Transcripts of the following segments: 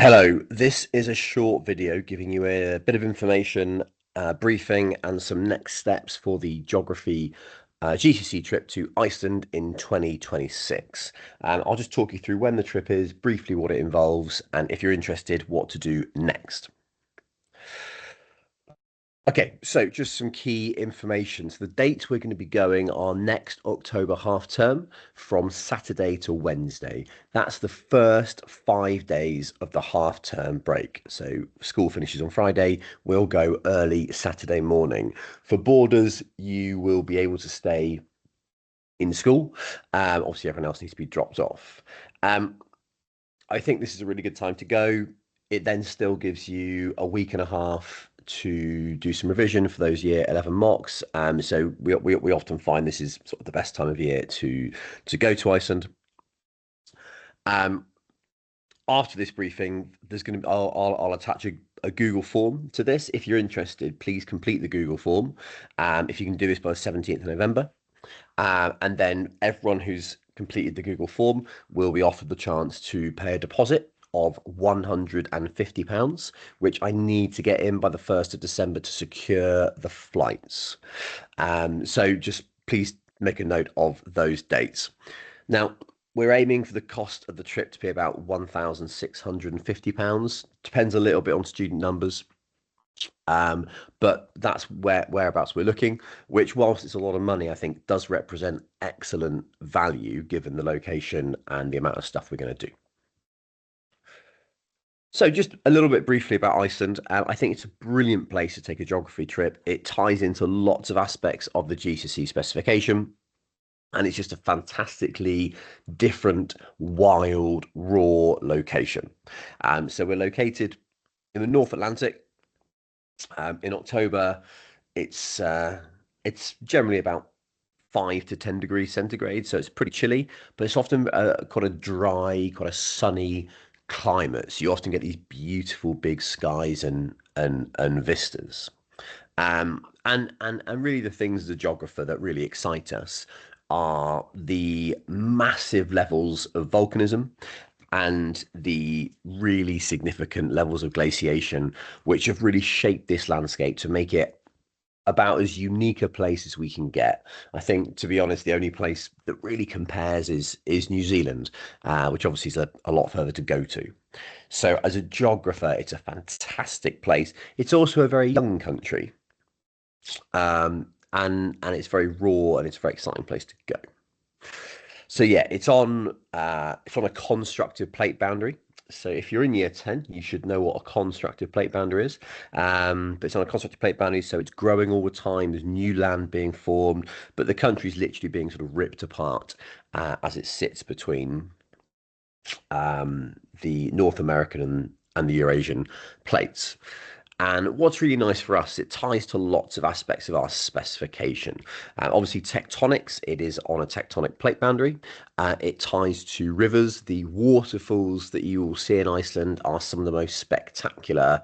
Hello, this is a short video giving you a bit of information, briefing, and some next steps for the geography GCC trip to Iceland in 2026. I'll just talk you through when the trip is, briefly what it involves, and if you're interested, what to do next. Okay, so just some key information. So the dates we're going to be going are next October half term from Saturday to Wednesday. That's the first 5 days of the half term break. So school finishes on Friday. We'll go early Saturday morning. For boarders, you will be able to stay in school. Obviously, everyone else needs to be dropped off. Um, I think this is a really good time to go. It then still gives you a week and a half to do some revision for those year 11 mocks. So we often find this is sort of the best time of year to go to Iceland. Um, After this briefing, there's going to be I'll attach a Google form to this. If you're interested, please complete the Google form. If you can do this by the 17th of November. And then everyone who's completed the Google form will be offered the chance to pay a deposit of £150, which I need to get in by the 1st of December to secure the flights. So just please make a note of those dates. Now, we're aiming for the cost of the trip to be about £1,650. Depends a little bit on student numbers. But that's whereabouts we're looking, which whilst it's a lot of money, I think does represent excellent value given the location and the amount of stuff we're going to do. So just a little bit briefly about Iceland. I think it's a brilliant place to take a geography trip. It ties into lots of aspects of the GCC specification. And it's just a fantastically different, wild, raw location. So we're located in the North Atlantic. In October, it's uh, it's generally about 5 to 10 degrees centigrade, so it's pretty chilly, but it's often quite a dry, quite a sunny climate. So you often get these beautiful big skies and vistas. And really the things as a geographer that really excite us are the massive levels of volcanism and the really significant levels of glaciation, which have really shaped this landscape to make it about as unique a place as we can get. I think, to be honest, the only place that really compares is New Zealand, which obviously is a lot further to go to. So, as a geographer, it's a fantastic place. It's also a very young country, and it's very raw and it's a very exciting place to go. So yeah, it's on a constructive plate boundary. So if you're in year 10, you should know what a constructive plate boundary is. But it's on a constructive plate boundary, so it's growing all the time. There's new land being formed, but the country's literally being sort of ripped apart as it sits between the North American and the Eurasian plates. And what's really nice for us, it ties to lots of aspects of our specification. Obviously, tectonics, it is on a tectonic plate boundary. It ties to rivers. The waterfalls that you will see in Iceland are some of the most spectacular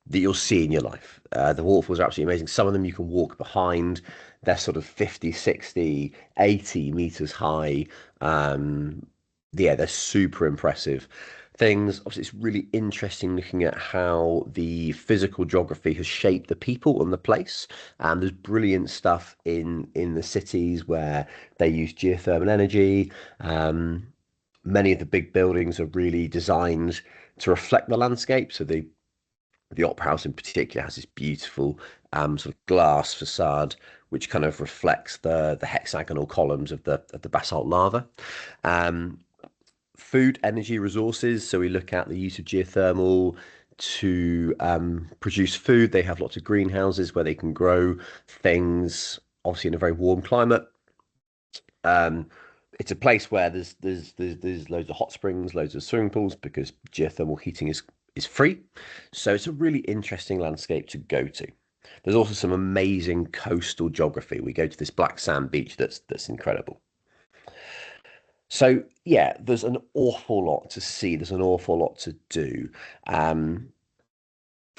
that you'll see in your life. The waterfalls are absolutely amazing. Some of them you can walk behind. They're sort of 50, 60, 80 meters high. Yeah, they're super impressive things. Obviously, it's really interesting looking at how the physical geography has shaped the people and the place. There's brilliant stuff in the cities where they use geothermal energy. Many of the big buildings are really designed to reflect the landscape. So the Opera House in particular has this beautiful sort of glass facade which kind of reflects the hexagonal columns of the basalt lava. Um, Food, energy, resources. So we look at the use of geothermal to produce food. They have lots of greenhouses where they can grow things, obviously in a very warm climate. Um, it's a place where there's loads of hot springs, loads of swimming pools because geothermal heating is free. So it's a really interesting landscape to go to. There's also some amazing coastal geography. We go to this black sand beach that's incredible. So yeah, there's an awful lot to see. There's an awful lot to do. Um,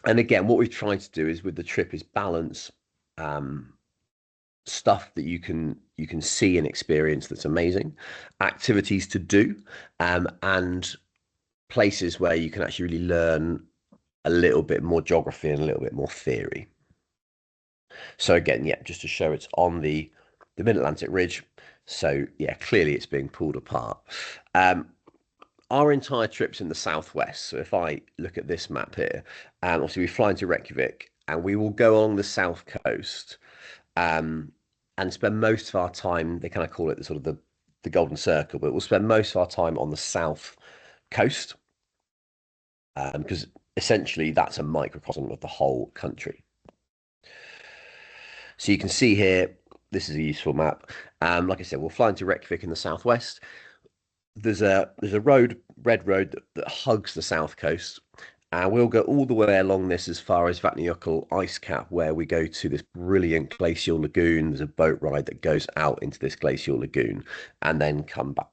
and again, what we've tried to do is with the trip is balance um, stuff that you can see and experience that's amazing, activities to do, and places where you can actually really learn a little bit more geography and a little bit more theory. So again, yeah, just to show it's on the Mid-Atlantic Ridge. So yeah, clearly it's being pulled apart. Um, our entire trip's in the southwest. So if I look at this map here, obviously we fly into Reykjavik and we will go along the south coast um, and spend most of our time. They kind of call it the sort of the Golden Circle, but we'll spend most of our time on the south coast because essentially that's a microcosm of the whole country. So you can see here, this is a useful map. Like I said, we'll fly into Reykjavik in the southwest. There's a road, red road that hugs the south coast, and we'll go all the way along this as far as Vatnajökull ice cap, where we go to this brilliant glacial lagoon. There's a boat ride that goes out into this glacial lagoon, and then come back.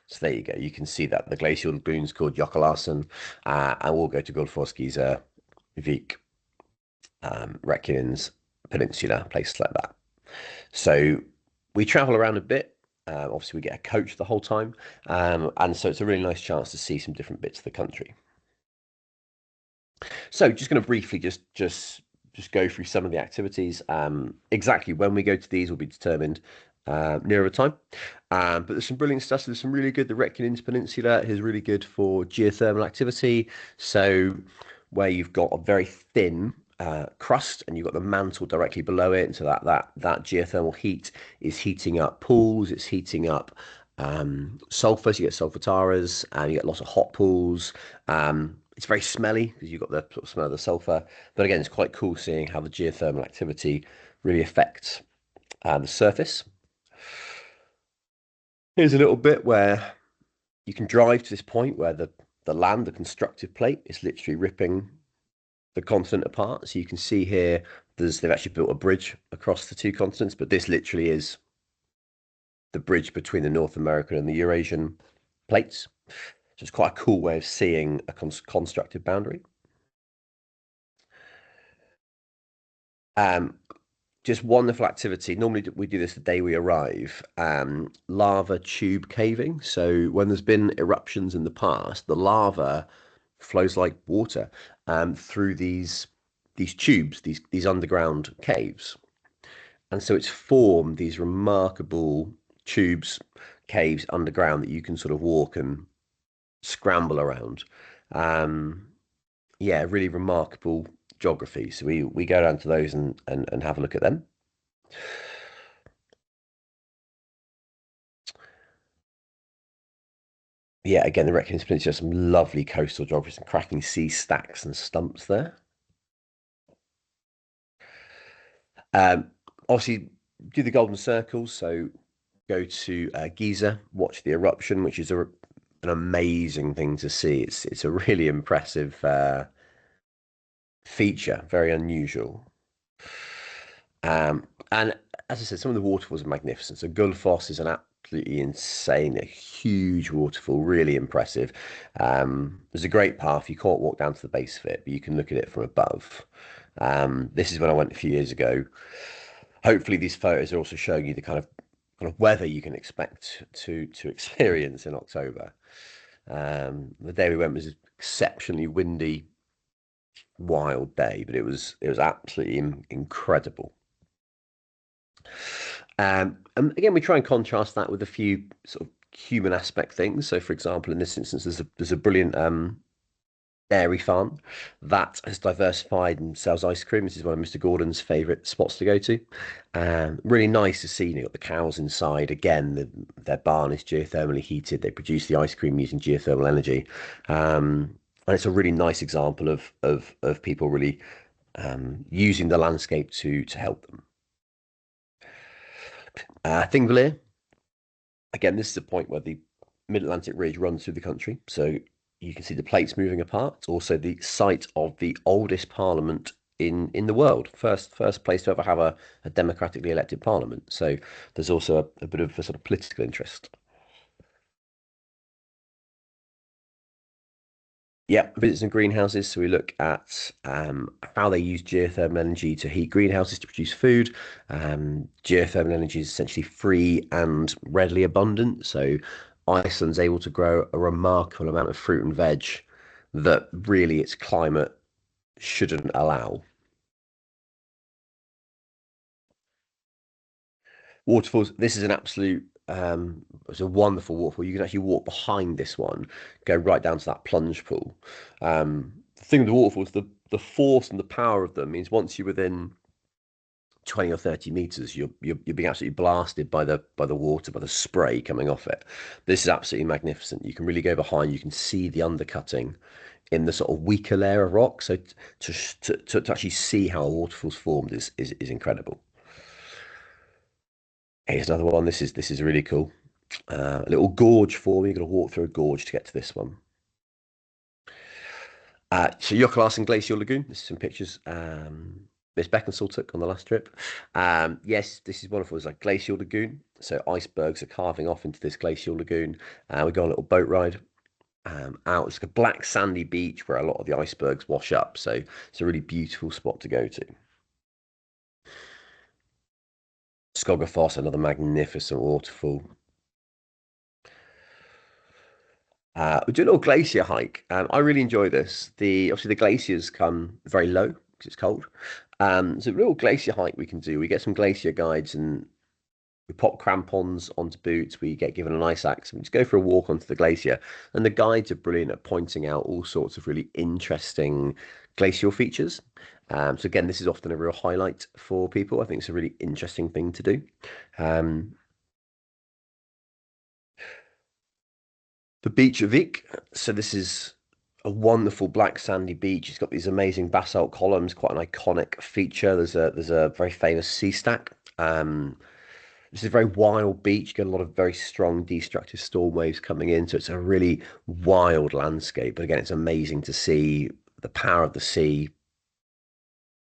So there you go. You can see that the glacial lagoon's called Jökulársund, and we'll go to Gullfoss, Vik, Reykjanes Peninsula, places like that. So we travel around a bit. Obviously, we get a coach the whole time, and so it's a really nice chance to see some different bits of the country. So, just going to briefly just go through some of the activities. Exactly when we go to these will be determined nearer the time. But there's some brilliant stuff. So there's some really good. The Reykjanes Peninsula is really good for geothermal activity. So where you've got a very thin crust and you've got the mantle directly below it, and so that geothermal heat is heating up pools. It's heating up sulfur. So you get sulfataras, and you get lots of hot pools. It's very smelly because you've got the sort of smell of the sulfur. But again, it's quite cool seeing how the geothermal activity really affects the surface. Here's a little bit where you can drive to this point where the land, the constructive plate, is literally ripping the continent apart. So you can see here, they've actually built a bridge across the two continents, but this literally is the bridge between the North American and the Eurasian plates. So it's quite a cool way of seeing a constructive boundary. Um, just wonderful activity. Normally we do this the day we arrive. Lava tube caving. So when there's been eruptions in the past, the lava flows like water through these tubes, these underground caves, and so it's formed these remarkable tubes, caves underground that you can sort of walk and scramble around. Um, yeah, really remarkable geography. So we go down to those and have a look at them. Yeah, again, the Reykjanes Peninsula, some lovely coastal geography, some cracking sea stacks and stumps there. Um, Obviously, do the Golden Circle. So go to Giza, watch the eruption, which is an amazing thing to see. It's a really impressive feature, very unusual. And as I said, some of the waterfalls are magnificent. So Gullfoss is an absolutely insane, a huge waterfall, really impressive. There's a great path. You can't walk down to the base of it, but you can look at it from above. This is when I went a few years ago. Hopefully, these photos are also showing you the kind of weather you can expect to experience in October. The day we went was exceptionally windy, wild day, but it was absolutely incredible. And again, we try and contrast that with a few sort of human aspect things. So, for example, in this instance, there's a brilliant dairy farm that has diversified and sells ice cream. This is one of Mr. Gordon's favourite spots to go to. Really nice to see. You've got the cows inside. Again, their barn is geothermally heated. They produce the ice cream using geothermal energy. And it's a really nice example of people really using the landscape to help them. Thingvellir, again, this is a point where the Mid-Atlantic Ridge runs through the country. So you can see the plates moving apart. It's also the site of the oldest parliament in the world. First place to ever have a democratically elected parliament. So there's also a bit of a sort of political interest. Yeah, visits and greenhouses. So we look at how they use geothermal energy to heat greenhouses to produce food. Geothermal energy is essentially free and readily abundant. So Iceland's able to grow a remarkable amount of fruit and veg that really its climate shouldn't allow. Waterfalls, this is an absolute, it's a wonderful waterfall. You can actually walk behind this one, go right down to that plunge pool. The thing with the waterfalls, the force and the power of them means once you're within 20 or 30 meters, you're being absolutely blasted by the water, by the spray coming off it. This is absolutely magnificent. You can really go behind, you can see the undercutting in the sort of weaker layer of rock. So to actually see how a waterfall's formed is incredible. Here's another one. This is really cool. A little gorge for me. You're going to walk through a gorge to get to this one. So Jokulas and Glacial Lagoon. This is some pictures Miss Beckensall took on the last trip. Yes, this is wonderful. It's like Glacial Lagoon. So icebergs are carving off into this Glacial Lagoon. We go on a little boat ride out. It's like a black sandy beach where a lot of the icebergs wash up. So it's a really beautiful spot to go to. Skogafoss, another magnificent waterfall. We do a little glacier hike. I really enjoy this. The obviously the glaciers come very low because it's cold. So a little glacier hike we can do. We get some glacier guides and we pop crampons onto boots. We get given an ice axe and we just go for a walk onto the glacier. And the guides are brilliant at pointing out all sorts of really interesting glacial features. So again, this is often a real highlight for people. I think it's a really interesting thing to do. Um, the beach of Vik. So this is a wonderful black sandy beach. It's got these amazing basalt columns, quite an iconic feature. There's a very famous sea stack. This is a very wild beach. You get a lot of very strong destructive storm waves coming in, so it's a really wild landscape. But again, it's amazing to see the power of the sea,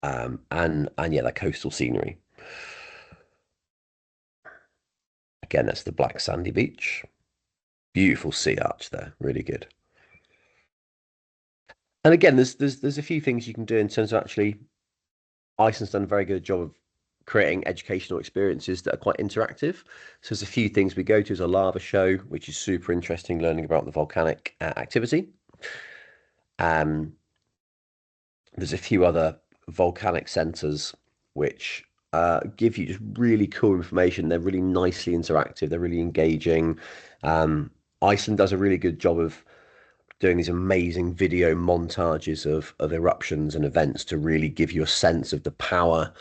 and yeah, that coastal scenery. Again, that's the black sandy beach. Beautiful sea arch there, really good. And again, there's a few things you can do in terms of actually Iceland's done a very good job of creating educational experiences that are quite interactive. So there's a few things we go to as a lava show, which is super interesting, learning about the volcanic activity. Um, there's a few other volcanic centers which give you just really cool information. They're really nicely interactive. They're really engaging. Iceland does a really good job of doing these amazing video montages of eruptions and events to really give you a sense of the power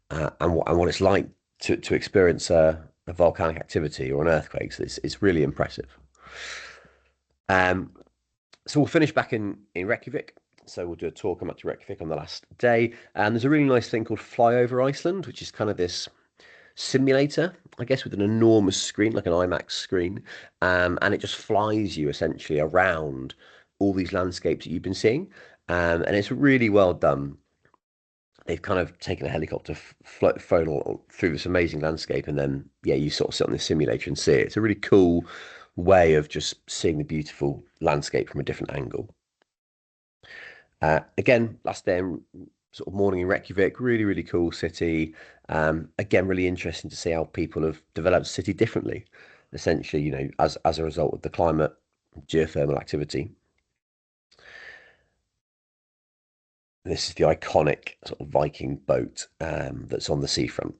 and what it's like to experience a volcanic activity or an earthquake. So it's really impressive. Um, so we'll finish back in Reykjavik. So we'll do a tour, come up to Reykjavik on the last day. And there's a really nice thing called Flyover Iceland, which is kind of this simulator, I guess, with an enormous screen, like an IMAX screen. And it just flies you essentially around all these landscapes that you've been seeing. And it's really well done. They've kind of taken a helicopter, flown all through this amazing landscape, and then yeah, you sort of sit on this simulator and see it. It's a really cool way of just seeing the beautiful landscape from a different angle. Again, last day, sort of morning in Reykjavik, really, really cool city. Again, really interesting to see how people have developed the city differently, essentially, as a result of the climate, geothermal activity. This is the iconic sort of Viking boat that's on the seafront.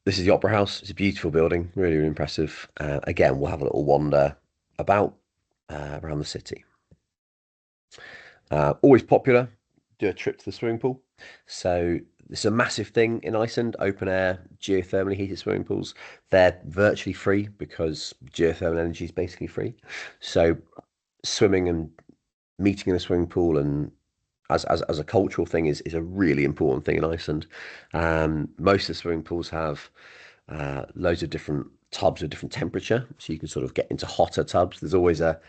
This is the Opera House. It's a beautiful building, really, really impressive. Again, we'll have a little wander about around the city. Always popular. Do a trip to the swimming pool. So it's a massive thing in Iceland. Open air, geothermally heated swimming pools. They're virtually free because geothermal energy is basically free. So swimming and meeting in a swimming pool and as a cultural thing is a really important thing in Iceland. Most of the swimming pools have loads of different tubs of different temperature, so you can sort of get into hotter tubs. There's always a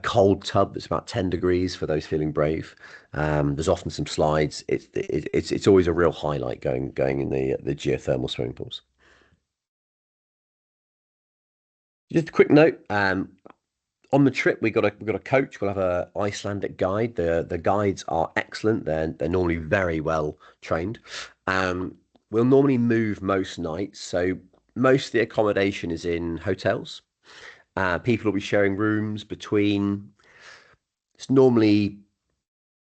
cold tub that's about 10 degrees for those feeling brave. There's often some slides. It's always a real highlight going in the geothermal swimming pools. Just a quick note. On the trip, we got a coach. We'll have a Icelandic guide. The guides are excellent. They're normally very well trained. We'll normally move most nights, so most of the accommodation is in hotels. People will be sharing rooms between, it's normally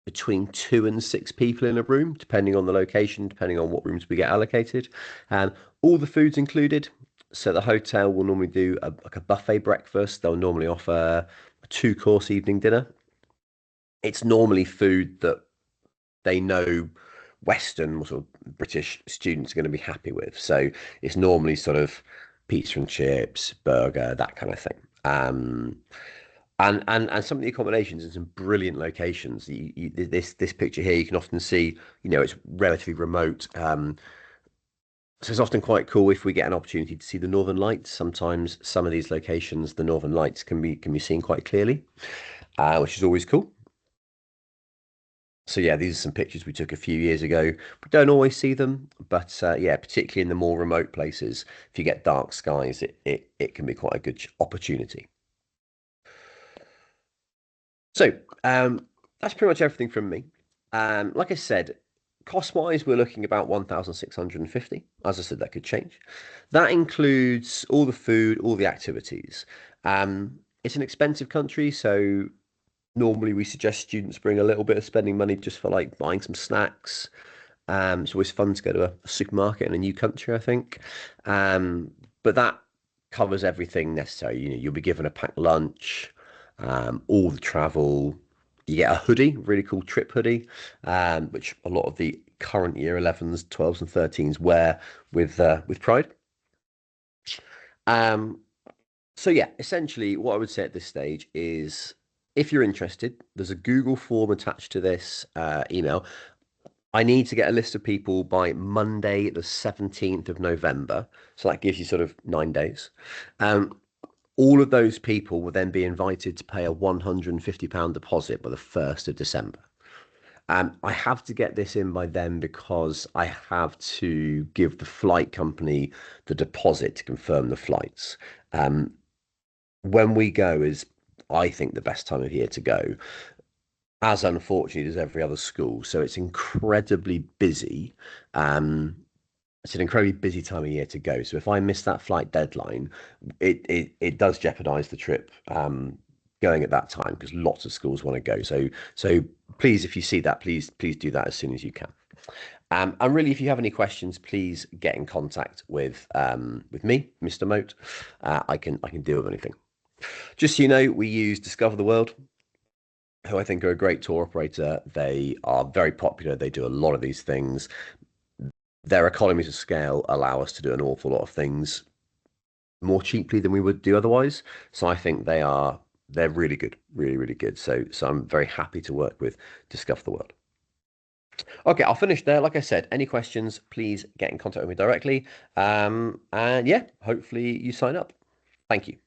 between 2 and 6 people in a room, depending on the location, depending on what rooms we get allocated. And all the food's included. So the hotel will normally do like a buffet breakfast. They'll normally offer a two-course evening dinner. It's normally food that they know Western sort of British students are going to be happy with. So it's normally sort of pizza and chips, burger, that kind of thing. And some of the accommodations in some brilliant locations. This picture here, you can often see, it's relatively remote. So it's often quite cool if we get an opportunity to see the Northern Lights. Sometimes some of these locations, the Northern Lights can be seen quite clearly, which is always cool. So yeah, these are some pictures we took a few years ago. We don't always see them, but yeah, particularly in the more remote places, if you get dark skies, it can be quite a good opportunity. So that's pretty much everything from me. Like I said, cost-wise, we're looking about 1,650. As I said, that could change. That includes all the food, all the activities. It's an expensive country, so normally we suggest students bring a little bit of spending money just for like buying some snacks. It's always fun to go to a supermarket in a new country, I think. But that covers everything necessary. You'll be given a packed lunch, all the travel. You get a hoodie, really cool trip hoodie, which a lot of the current year 11s, 12s, and 13s wear with pride. Um, so yeah, essentially, what I would say at this stage is, if you're interested, there's a Google form attached to this email. I need to get a list of people by Monday, the 17th of November. So that gives you sort of 9 days. Um, all of those people will then be invited to pay a £150 deposit by the 1st of December. I have to get this in by then because I have to give the flight company the deposit to confirm the flights. Um, when we go is, I think, the best time of year to go, as unfortunately as every other school. So it's incredibly busy. Um, it's an incredibly busy time of year to go. So if I miss that flight deadline, it does jeopardize the trip going at that time because lots of schools want to go. So please, if you see that, please do that as soon as you can. And really, if you have any questions, please get in contact with me, Mr. Moat. I can deal with anything. Just so you know, we use Discover the World, who I think are a great tour operator. They are very popular. They do a lot of these things. Their economies of scale allow us to do an awful lot of things more cheaply than we would do otherwise. So I think they're really good, really, really good. So I'm very happy to work with Discover the World. Okay, I'll finish there. Like I said, any questions, please get in contact with me directly. And yeah, hopefully you sign up. Thank you.